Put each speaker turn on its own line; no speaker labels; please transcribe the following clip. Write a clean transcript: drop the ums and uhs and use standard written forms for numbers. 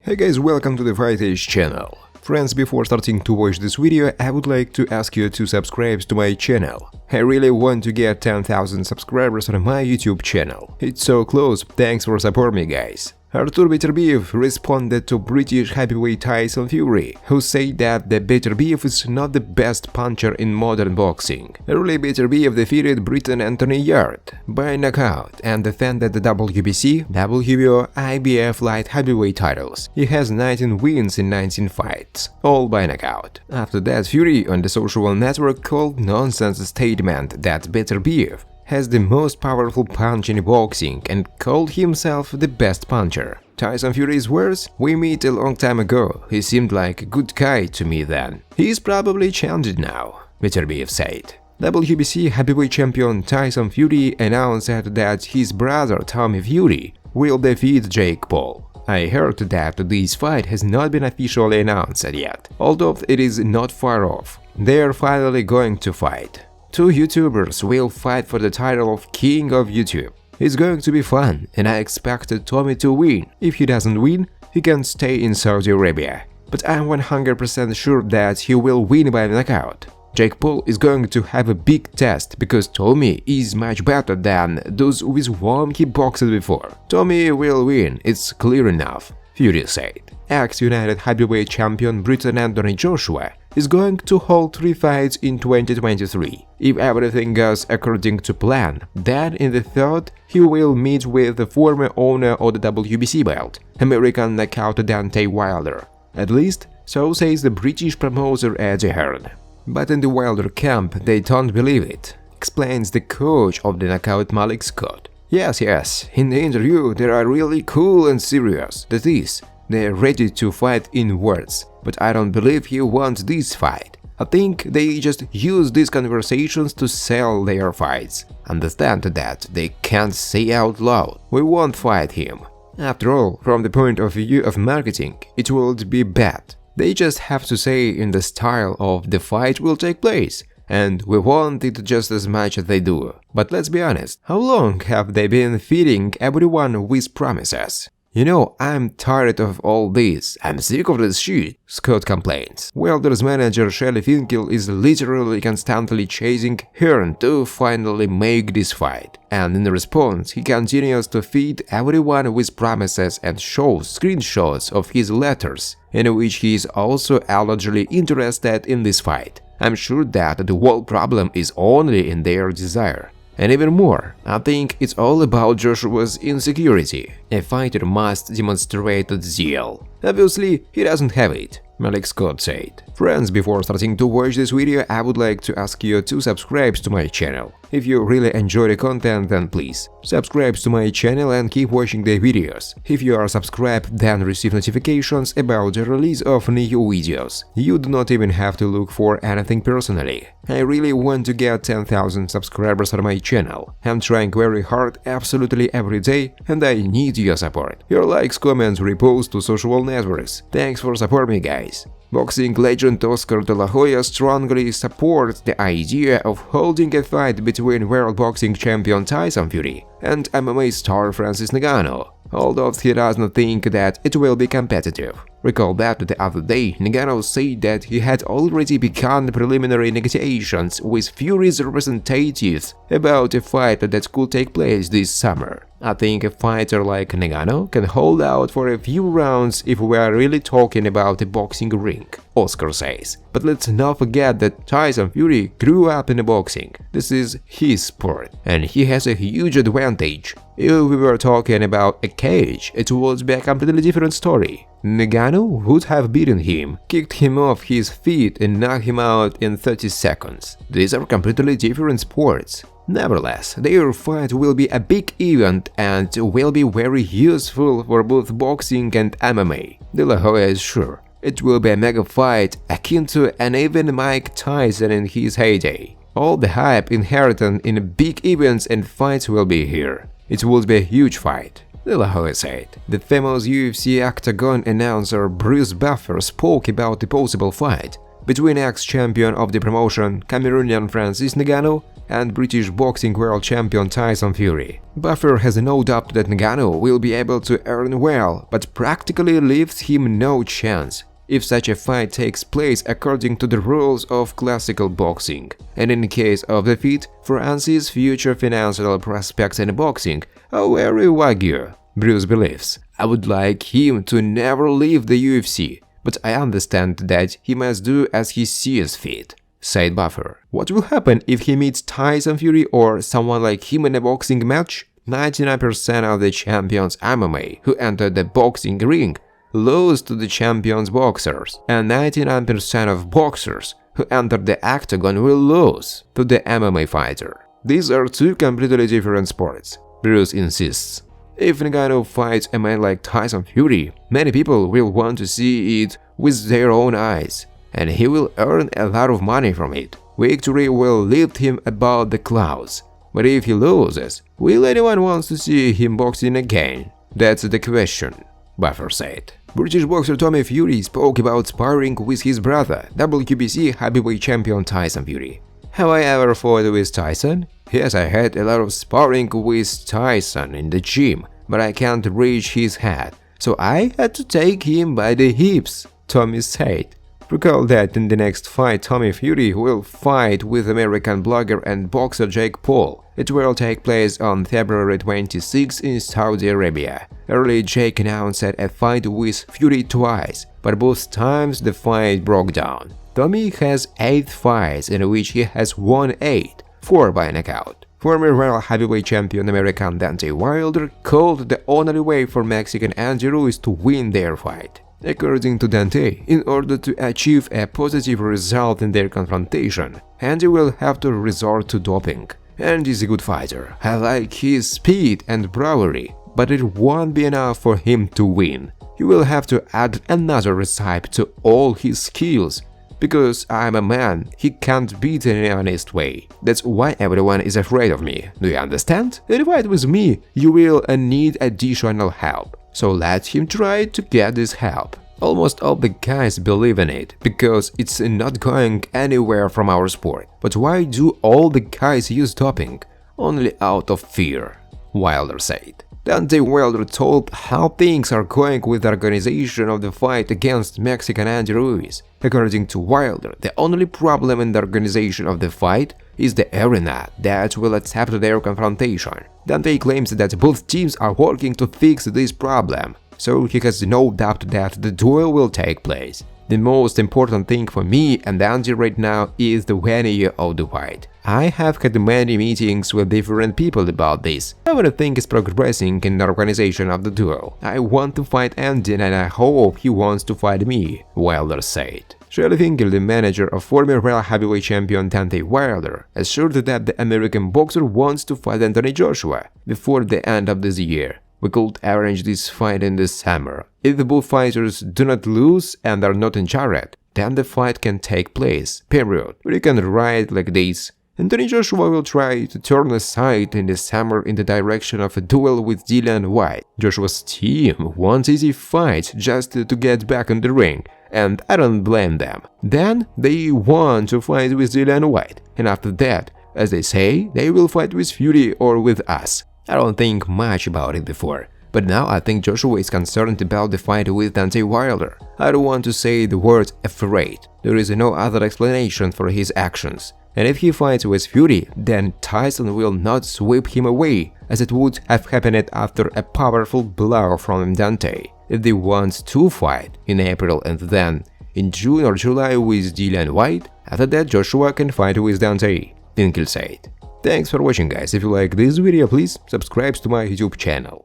Hey guys, welcome to the Fight Age channel. Friends, before starting to watch this video, I would like to ask you to subscribe to my channel. I really want to get 10,000 subscribers on my YouTube channel. It's so close, thanks for supporting me guys. Artur Beterbiev responded to British heavyweight Tyson Fury, who said that the Beterbiev is not the best puncher in modern boxing. Early Beterbiev defeated Briton Anthony Yard by knockout and defended the WBC, WBO, IBF light heavyweight titles. He has 19 wins in 19 fights, all by knockout. After that, Fury on the social network called nonsense statement that Beterbiev has the most powerful punch in boxing and called himself the best puncher. Tyson Fury's words: "We met a long time ago, he seemed like a good guy to me then. He's probably changed now," Beterbiev said. WBC heavyweight champion Tyson Fury announced that his brother Tommy Fury will defeat Jake Paul. I heard that this fight has not been officially announced yet, although it is not far off. They are finally going to fight. Two YouTubers will fight for the title of King of YouTube. It's going to be fun, and I expect Tommy to win. If he doesn't win, he can stay in Saudi Arabia. But I'm 100% sure that he will win by knockout. Jake Paul is going to have a big test because Tommy is much better than those with whom he boxed before. Tommy will win, it's clear enough, Fury said. Ex-United heavyweight champion Briton Anthony Joshua is going to hold 3 fights in 2023. If everything goes according to plan, then in the third he will meet with the former owner of the WBC belt, American knockout Deontay Wilder. At least, so says the British promoter Eddie Hearn. But in the Wilder camp they don't believe it, explains the coach of the knockout Malik Scott. Yes, in the interview they are really cool and serious, that is, they're ready to fight in words, but I don't believe he wants this fight. I think they just use these conversations to sell their fights. Understand that they can't say out loud, "We won't fight him." After all, from the point of view of marketing, it would be bad. They just have to say in the style of "the fight will take place", and "we want it just as much as they do." But let's be honest, how long have they been feeding everyone with promises? "You know, I'm tired of all this, I'm sick of this shit," Scott complains. Wilder's manager Shelly Finkel is literally constantly chasing Hearn to finally make this fight, and in response he continues to feed everyone with promises and shows screenshots of his letters, in which he is also allegedly interested in this fight. I'm sure that the whole problem is only in their desire. And even more, I think it's all about Joshua's insecurity. A fighter must demonstrate zeal. Obviously, he doesn't have it, Malik Scott said. Friends, before starting to watch this video, I would like to ask you to subscribe to my channel. If you really enjoy the content, then please subscribe to my channel and keep watching the videos. If you are subscribed, then receive notifications about the release of new videos. You do not even have to look for anything personally. I really want to get 10,000 subscribers on my channel. I'm trying very hard absolutely every day, and I need your support. Your likes, comments, reposts to social networks. Thanks for supporting me, guys. Boxing legend Oscar de la Hoya strongly supports the idea of holding a fight between world boxing champion Tyson Fury and MMA star Francis Ngannou, although he does not think that it will be competitive. Recall that the other day, Ngannou said that he had already begun preliminary negotiations with Fury's representatives about a fight that could take place this summer. I think a fighter like Ngannou can hold out for a few rounds if we are really talking about a boxing ring, Oscar says. But let's not forget that Tyson Fury grew up in boxing. This is his sport, and he has a huge advantage. If we were talking about a cage, it would be a completely different story. Ngannou would have beaten him, kicked him off his feet and knocked him out in 30 seconds. These are completely different sports. Nevertheless, their fight will be a big event and will be very useful for both boxing and MMA. De La Hoya is sure. It will be a mega fight akin to an even Mike Tyson in his heyday. All the hype inherent in big events and fights will be here. It will be a huge fight, De La Hoya said. The famous UFC Octagon announcer Bruce Buffer spoke about the possible fight between ex-champion of the promotion Cameroonian Francis Ngannou and British boxing world champion Tyson Fury. Buffer has no doubt that Ngannou will be able to earn well, but practically leaves him no chance if such a fight takes place according to the rules of classical boxing. And in case of defeat, France's future financial prospects in boxing are very vague. Bruce believes, "I would like him to never leave the UFC, but I understand that he must do as he sees fit," said Buffer. What will happen if he meets Tyson Fury or someone like him in a boxing match? 99% of the champions MMA who enter the boxing ring lose to the champions boxers, and 99% of boxers who enter the octagon will lose to the MMA fighter. These are two completely different sports, Bruce insists. If Ngannou fights a man like Tyson Fury, many people will want to see it with their own eyes, and he will earn a lot of money from it. Victory will lift him above the clouds. But if he loses, will anyone want to see him boxing again? That's the question, Buffer said. British boxer Tommy Fury spoke about sparring with his brother, WBC heavyweight champion Tyson Fury. Have I ever fought with Tyson? Yes, I had a lot of sparring with Tyson in the gym, but I can't reach his head, so I had to take him by the hips, Tommy said. Recall that in the next fight, Tommy Fury will fight with American blogger and boxer Jake Paul. It will take place on February 26 in Saudi Arabia. Earlier, Jake announced a fight with Fury twice, but both times the fight broke down. Tommy has 8 fights in which he has won 8, 4 by knockout. Former world heavyweight champion American Deontay Wilder called the only way for Mexican Andy Ruiz to win their fight. According to Deontay, in order to achieve a positive result in their confrontation, Andy will have to resort to doping. Andy is a good fighter, I like his speed and bravery, but it won't be enough for him to win. He will have to add another recipe to all his skills. Because I'm a man, he can't beat in an honest way. That's why everyone is afraid of me. Do you understand? In a fight with me, you will need additional help. So let him try to get this help. Almost all the guys believe in it, because it's not going anywhere from our sport. But why do all the guys use doping? Only out of fear, Wilder said. Deontay Wilder told how things are going with the organization of the fight against Mexican Andy Ruiz. According to Wilder, the only problem in the organization of the fight is the arena that will accept their confrontation. Deontay claims that both teams are working to fix this problem, so he has no doubt that the duel will take place. The most important thing for me and Andy right now is the venue of the fight. I have had many meetings with different people about this. Everything is progressing in the organization of the duel. I want to fight Andy and I hope he wants to fight me, Wilder said. Shelley Finkel, the manager of former world heavyweight champion Deontay Wilder, assured that the American boxer wants to fight Anthony Joshua before the end of this year. We could arrange this fight in the summer. If both fighters do not lose and are not injured, then the fight can take place, period. We can write like this. Anthony Joshua will try to turn aside in the summer in the direction of a duel with Dillian Whyte. Joshua's team wants easy fights just to get back in the ring, and I don't blame them. Then they want to fight with Dillian Whyte, and after that, as they say, they will fight with Fury or with us. I don't think much about it before, but now I think Joshua is concerned about the fight with Deontay Wilder. I don't want to say the word afraid. There is no other explanation for his actions. And if he fights with Fury, then Tyson will not sweep him away, as it would have happened after a powerful blow from Deontay. If they want to fight in April and then in June or July with Dillian Whyte, after that Joshua can fight with Deontay, Finkel said. Thanks for watching, guys. If you like this video, please subscribe to my YouTube channel.